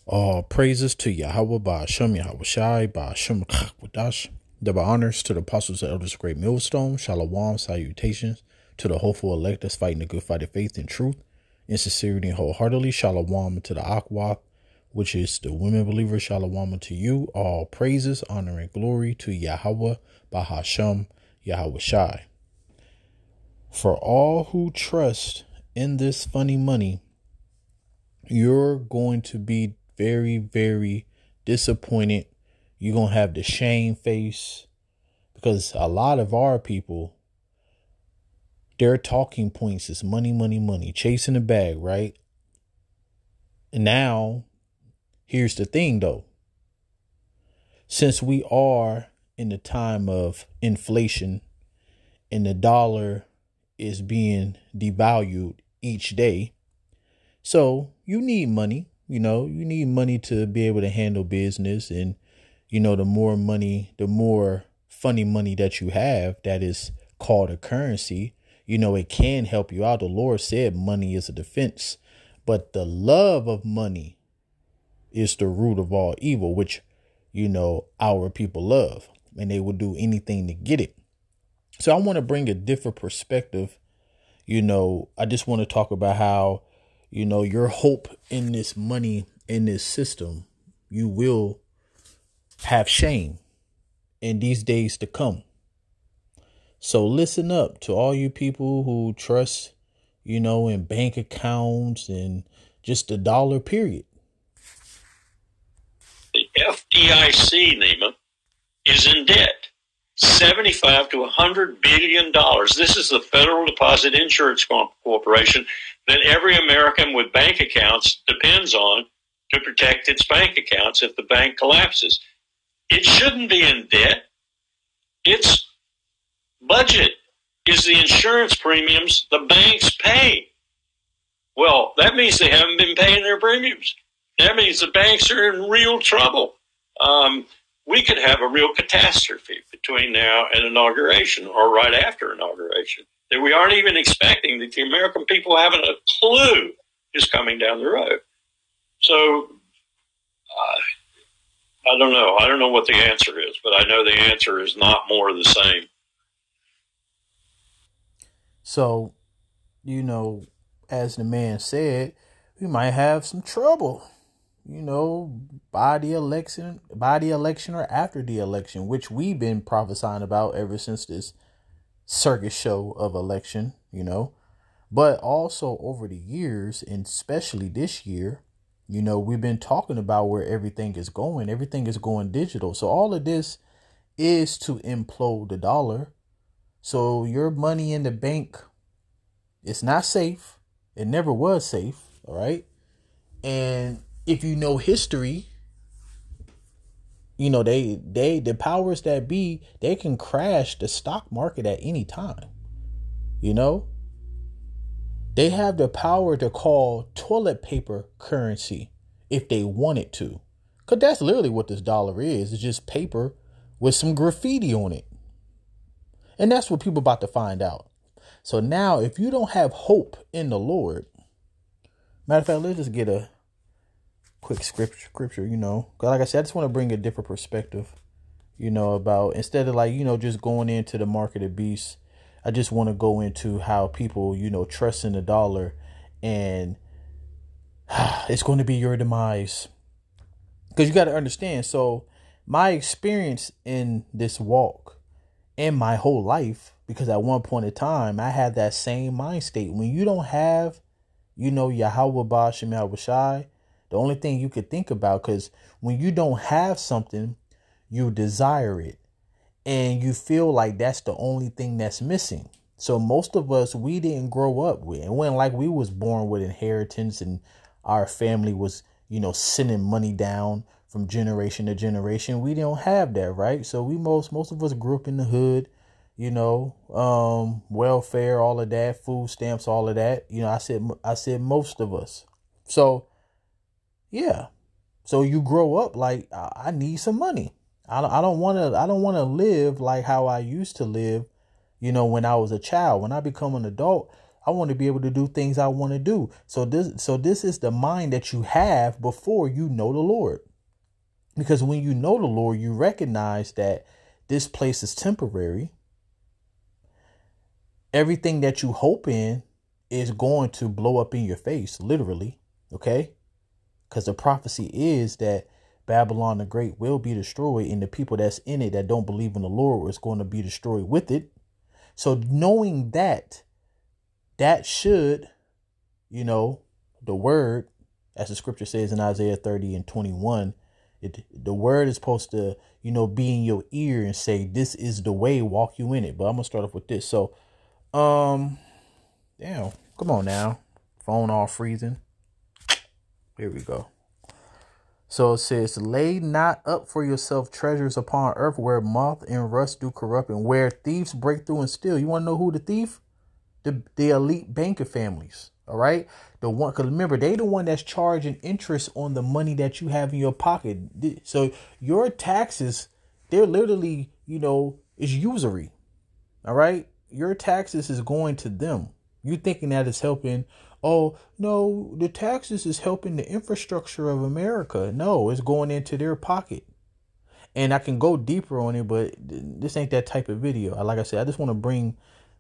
All praises to Yahweh Ba'ashem Yahweh Shai Ba'ashem Chakwadash. Double honors to the apostles and elders of Great Millstone. Shalom, salutations to the hopeful elect that's fighting the good fight of faith and truth, in sincerity and wholeheartedly. Shalom to the Akwak, which is the women believers. Shalom to you. All praises, honor, and glory to Yahweh Ba'ashem Yahweh Shai. For all who trust in this funny money, you're going to be very, very disappointed. You're going to have the shame face, because a lot of our people, their talking points is money, money, money, chasing the bag, right? And now, here's the thing though. Since we are in the time of inflation and the dollar is being devalued each day, so you need money. You need money to be able to handle business. And, the more money, the more funny money that you have, that is called a currency, it can help you out. The Lord said money is a defense, but the love of money is the root of all evil, which, our people love, and they will do anything to get it. So I want to bring a different perspective. I just want to talk about how, your hope in this money, in this system, you will have shame in these days to come. So listen up to all you people who trust, in bank accounts and just the dollar, period. The FDIC, Neiman, is in debt. $75 to $100 billion. This is the Federal Deposit Insurance Corporation that every American with bank accounts depends on to protect its bank accounts if the bank collapses. It shouldn't be in debt. Its budget is the insurance premiums the banks pay. Well, that means they haven't been paying their premiums. That means the banks are in real trouble. We could have a real catastrophe between now and inauguration, or right after inauguration, that we aren't even expecting, that the American people haven't a clue is coming down the road. So I don't know. I don't know what the answer is, but I know the answer is not more of the same. So, as the man said, we might have some trouble, by the election or after the election, which we've been prophesying about ever since this circus show of election, but also over the years, and especially this year, we've been talking about where everything is going. Everything is going digital. So all of this is to implode the dollar. So your money in the bank, it's not safe. It never was safe. All right. And if you know history, the powers that be, they can crash the stock market at any time. They have the power to call toilet paper currency if they wanted to. Because that's literally what this dollar is. It's just paper with some graffiti on it. And that's what people about to find out. So now, if you don't have hope in the Lord, matter of fact, let's just get a quick scripture, because like I said, I just want to bring a different perspective, about, instead of just going into the market of beasts, I just want to go into how people, trust in the dollar, and it's going to be your demise. Because you got to understand. So my experience in this walk and my whole life, because at one point in time, I had that same mind state. When you don't have, Yahweh Ba'ashem Yahweh Shai, the only thing you could think about, because when you don't have something, you desire it. And you feel like that's the only thing that's missing. So most of us, we didn't grow up with, it wasn't like we was born with inheritance and our family was, sending money down from generation to generation. We don't have that, right? So most of us grew up in the hood, welfare, all of that, food stamps, all of that. I said most of us. So yeah. So you grow up like, I need some money. I don't want to live like how I used to live, when I was a child. When I become an adult, I want to be able to do things I want to do. So this is the mind that you have before you know the Lord. Because when you know the Lord, you recognize that this place is temporary. Everything that you hope in is going to blow up in your face, literally. Okay? Because the prophecy is that Babylon the Great will be destroyed, and the people that's in it that don't believe in the Lord is going to be destroyed with it. So knowing that should, the word, as the scripture says in Isaiah 30:21, the word is supposed to, be in your ear and say, this is the way, walk you in it. But I'm going to start off with this. So, damn, come on now. Phone all freezing. Here we go. So it says, lay not up for yourself treasures upon earth where moth and rust do corrupt and where thieves break through and steal. You want to know who the thief? The elite banker families. All right. The one, because remember, they the one that's charging interest on the money that you have in your pocket. So your taxes, they're literally, is usury. All right. Your taxes is going to them. You thinking that it's helping. Oh, no, the taxes is helping the infrastructure of America. No, it's going into their pocket. And I can go deeper on it, but this ain't that type of video. Like I said, I just want to bring,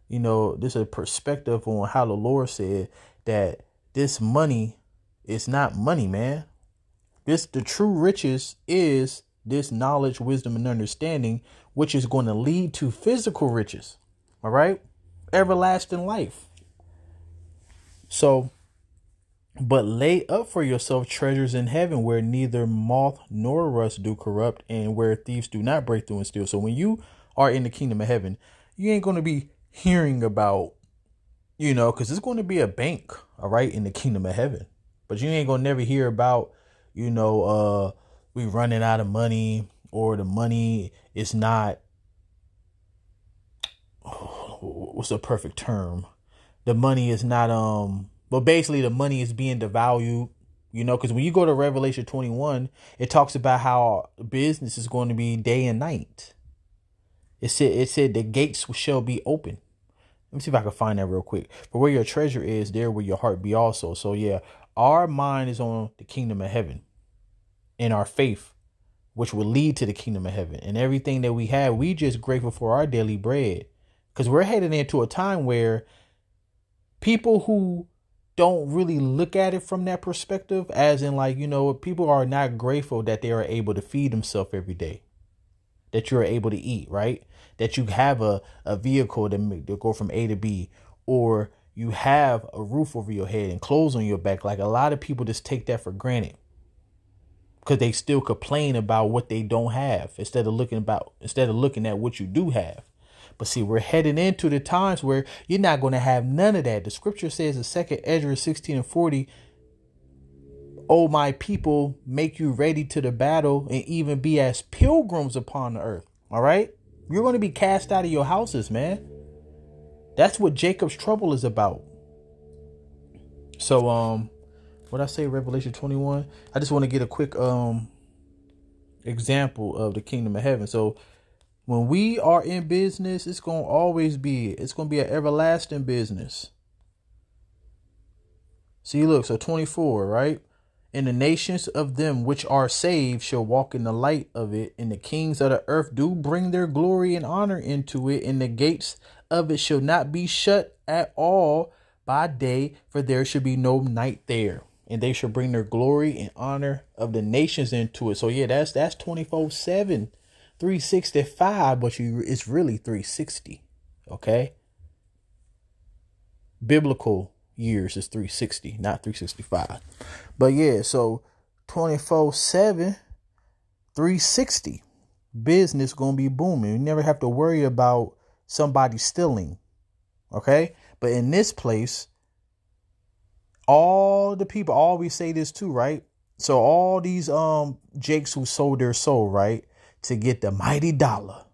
this is a perspective on how the Lord said that this money is not money, man. The true riches is this knowledge, wisdom, and understanding, which is going to lead to physical riches. All right. Everlasting life. So, but lay up for yourself treasures in heaven where neither moth nor rust do corrupt and where thieves do not break through and steal. So when you are in the kingdom of heaven, you ain't going to be hearing about, because it's going to be a bank, all right, in the kingdom of heaven. But you ain't going to never hear about, we running out of money or the money is not, what's a perfect term? The money is not, but basically the money is being devalued, because when you go to Revelation 21, it talks about how business is going to be day and night. It said the gates shall be open. Let me see if I can find that real quick. But where your treasure is, there will your heart be also. So yeah, our mind is on the kingdom of heaven and our faith, which will lead to the kingdom of heaven. And everything that we have, we just grateful for our daily bread. Because we're heading into a time where people who don't really look at it from that perspective, as in people are not grateful that they are able to feed themselves every day, that you're able to eat, right? That you have a vehicle to go from A to B, or you have a roof over your head and clothes on your back. Like a lot of people just take that for granted because they still complain about what they don't have instead of looking at what you do have. But see, we're heading into the times where you're not going to have none of that. The scripture says in 2 Ezra 16:40, oh, my people, make you ready to the battle and even be as pilgrims upon the earth. All right. You're going to be cast out of your houses, man. That's what Jacob's trouble is about. So, what I say, Revelation 21, I just want to get a quick example of the kingdom of heaven. So when we are in business, it's going to be an everlasting business. See, look, so 24, right? And the nations of them which are saved shall walk in the light of it, and the kings of the earth do bring their glory and honor into it, and the gates of it shall not be shut at all by day, for there should be no night there. And they shall bring their glory and honor of the nations into it. So yeah, that's 24/7. 365, but it's really 360. Okay. Biblical years is 360, not 365. But yeah, so 24/7, 360. Business gonna be booming. You never have to worry about somebody stealing. Okay. But in this place, all the people always say this too, right? So all these jakes who sold their soul, right, to get the mighty dollar,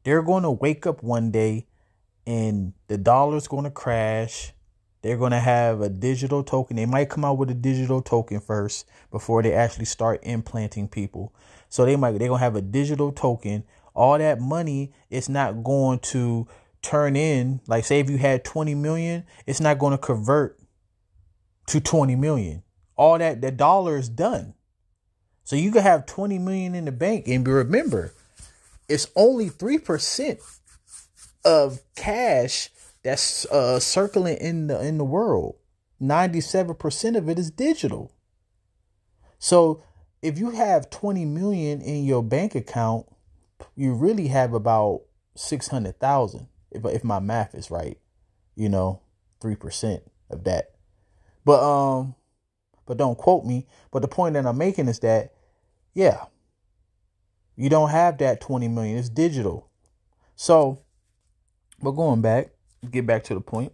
they're going to wake up one day and the dollar's going to crash. They're going to have a digital token. They might come out with a digital token first before they actually start implanting people. So they're going to have a digital token. All that money is not going to turn in, like say if you had 20 million, it's not going to convert to 20 million. All that, the dollar is done. So you could have 20 million in the bank, and remember, it's only 3% of cash that's circling in the world. 97% of it is digital. So if you have 20 million in your bank account, you really have about 600,000. If my math is right, 3% of that. But don't quote me. But the point that I'm making is that, yeah, you don't have that 20 million. It's digital. So, but going back, get back to the point.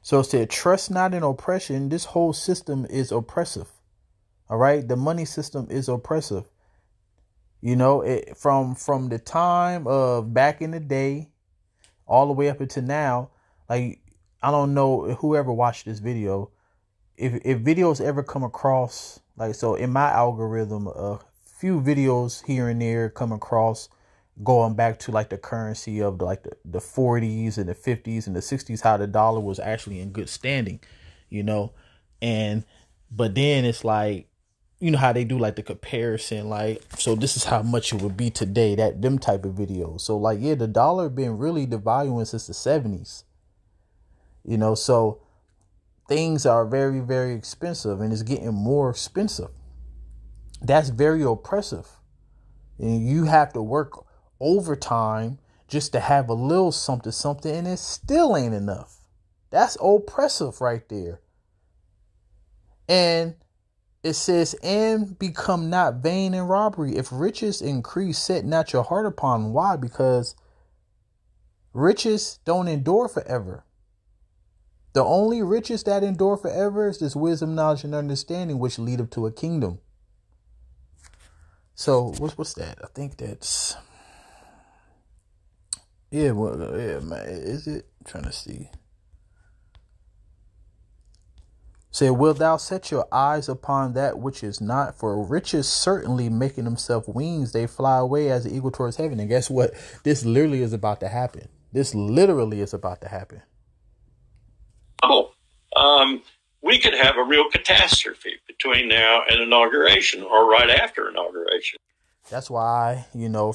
So it said, trust not in oppression. This whole system is oppressive. All right. The money system is oppressive. From the time of back in the day all the way up until now, like, I don't know whoever watched this video, if videos ever come across, like, so in my algorithm, a few videos here and there come across going back to like the currency of the 40s and the 50s and the 60s, how the dollar was actually in good standing, but then it's like, how they do like the comparison, like, so this is how much it would be today, them type of videos. So like, yeah, the dollar been really devaluing since the 70s, so things are very, very expensive, and it's getting more expensive. That's very oppressive. And you have to work overtime just to have a little something, and it still ain't enough. That's oppressive right there. And it says, and become not vain in robbery. If riches increase, set not your heart upon them. Why? Because riches don't endure forever. The only riches that endure forever is this wisdom, knowledge, and understanding, which lead up to a kingdom. So what's that? I think that's, yeah, man, is it? I'm trying to see. Say, wilt thou set your eyes upon that which is not? For riches certainly making themselves wings, they fly away as the eagle towards heaven. And guess what? This literally is about to happen. We could have a real catastrophe between now and inauguration, or right after inauguration. That's why,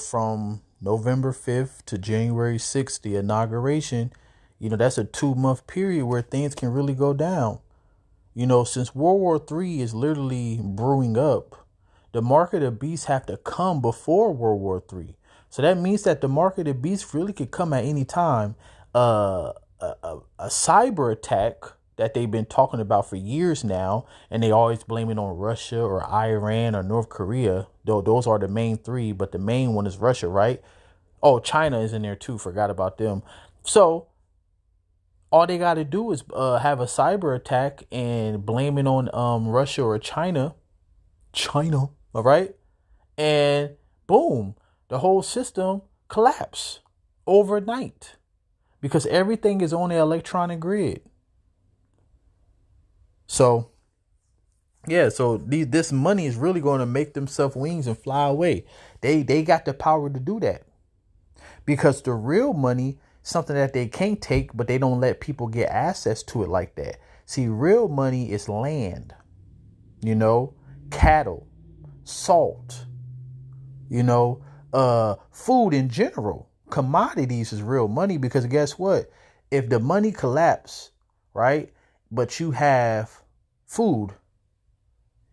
from November 5th to January 6th, the inauguration, that's a 2-month period where things can really go down. Since World War III is literally brewing up, the mark of the beast have to come before World War III. So that means that the mark of the beast really could come at any time. A cyber attack that they've been talking about for years now, and they always blame it on Russia or Iran or North Korea. Though those are the main three, but the main one is Russia, right? Oh, China is in there too. Forgot about them. So all they got to do is have a cyber attack and blame it on Russia or China. All right. And boom, the whole system collapse overnight because everything is on the electronic grid. So, yeah, so this money is really going to make themselves wings and fly away. They got the power to do that because the real money, something that they can't take, but they don't let people get access to it like that. See, real money is land, cattle, salt, food in general. Commodities is real money because guess what? If the money collapse, right, but you have food,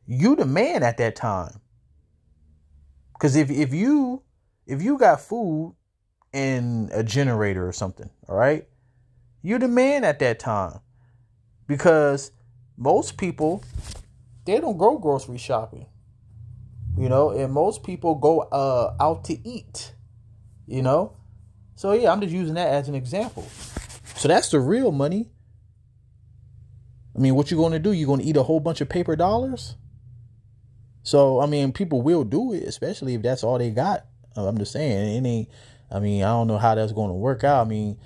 you the man at that time. Because if you got food and a generator or something, all right, you're the man at that time. Because most people, they don't go grocery shopping, and most people go out to eat, So yeah, I'm just using that as an example. So that's the real money. I mean, what you going to do? You're going to eat a whole bunch of paper dollars? So, I mean, people will do it, especially if that's all they got. I'm just saying, it ain't, I don't know how that's going to work out. I mean,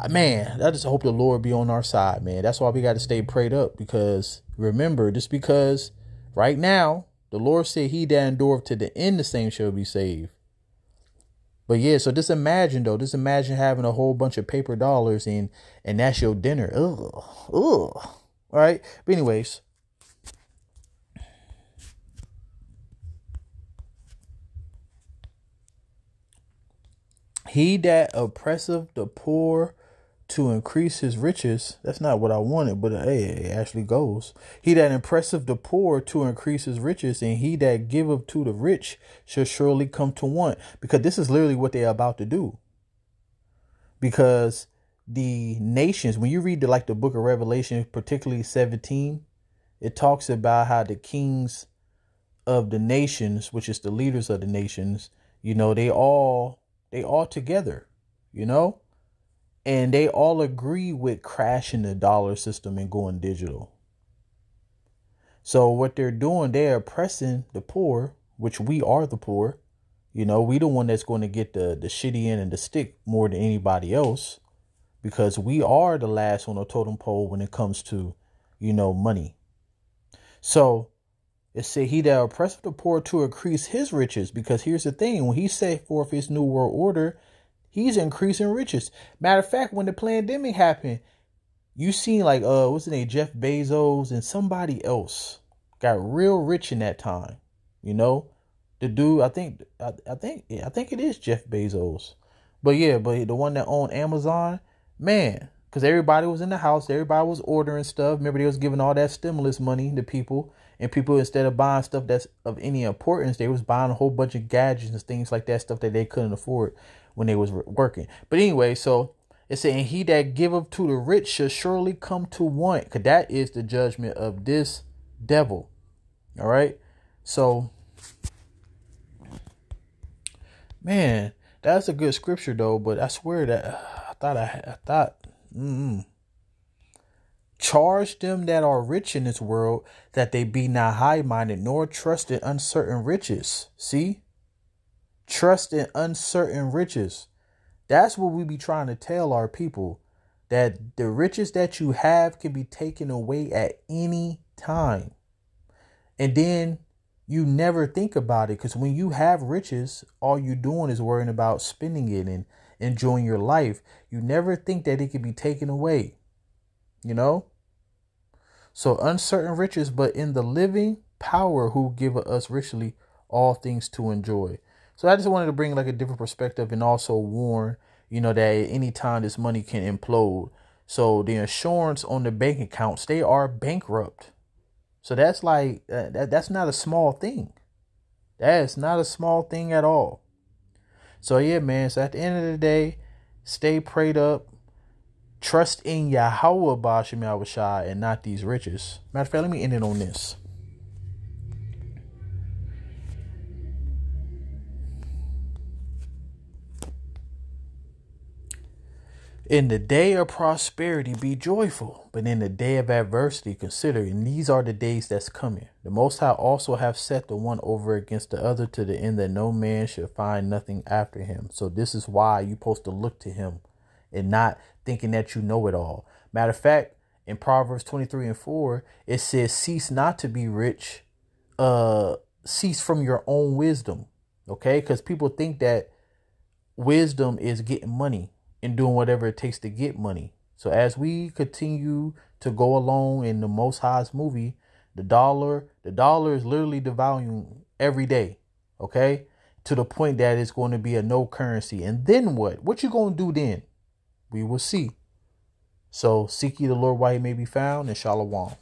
man, I just hope the Lord be on our side, man. That's why we got to stay prayed up because remember, just because right now, The Lord said, he that endureth to the end, the same shall be saved. But yeah, so just imagine having a whole bunch of paper dollars and that's your dinner. Ugh. All right. But anyways. He that oppresseth the poor to increase his riches. That's not what I wanted, but hey, it actually goes. He that oppresseth the poor to increase his riches, and he that giveth to the rich shall surely come to want. Because this is literally what they're about to do. Because the nations, when you read the book of Revelation, particularly 17, it talks about how the kings of the nations, which is the leaders of the nations, they all together, and they all agree with crashing the dollar system and going digital. So what they're doing, they're oppressing the poor, which we are the poor. We the one that's going to get the shitty end and the stick more than anybody else, because we are the last on the totem pole when it comes to, money. So it said, he that oppresseth the poor to increase his riches. Because here's the thing, when he set forth his new world order, he's increasing riches. Matter of fact, when the pandemic happened, you seen what's his name, Jeff Bezos and somebody else got real rich in that time. The dude, I think it is Jeff Bezos. But the one that owned Amazon, man, because everybody was in the house, everybody was ordering stuff. Remember, they was giving all that stimulus money to people. And people, instead of buying stuff that's of any importance, they was buying a whole bunch of gadgets and things like that, stuff that they couldn't afford when they was working. But anyway, so it's saying, he that giveth to the rich shall surely come to want. Because that is the judgment of this devil. All right. So, man, that's a good scripture though. But I swear that I thought. Charge them that are rich in this world, that they be not high-minded, nor trust in uncertain riches. See? Trust in uncertain riches. That's what we be trying to tell our people, that the riches that you have can be taken away at any time. And then you never think about it, because when you have riches, all you're doing is worrying about spending it and enjoying your life. You never think that it can be taken away. So uncertain riches, but in the living power who giveth us richly all things to enjoy. So I just wanted to bring a different perspective and also warn, that at any time this money can implode. So the insurance on the bank accounts, they are bankrupt. So that's that's not a small thing. That's not a small thing at all. So yeah, man. So at the end of the day, stay prayed up. Trust in Yahweh Ba'Shem Yahushai and not these riches. Matter of fact, let me end it on this. In the day of prosperity, be joyful, but in the day of adversity, consider, and these are the days that's coming. The Most High also have set the one over against the other, to the end that no man should find nothing after him. So this is why you're supposed to look to him and not thinking that you know it all. Matter of fact, in Proverbs 23:4, it says, cease not to be rich, cease from your own wisdom. Okay, because people think that wisdom is getting money and doing whatever it takes to get money. So as we continue to go along in the Most High's movie, the dollar is literally devaluing every day. Okay, to the point that it's going to be a no currency. And then what? What you going to do then? We will see. So seek ye the Lord while he may be found, and shalom.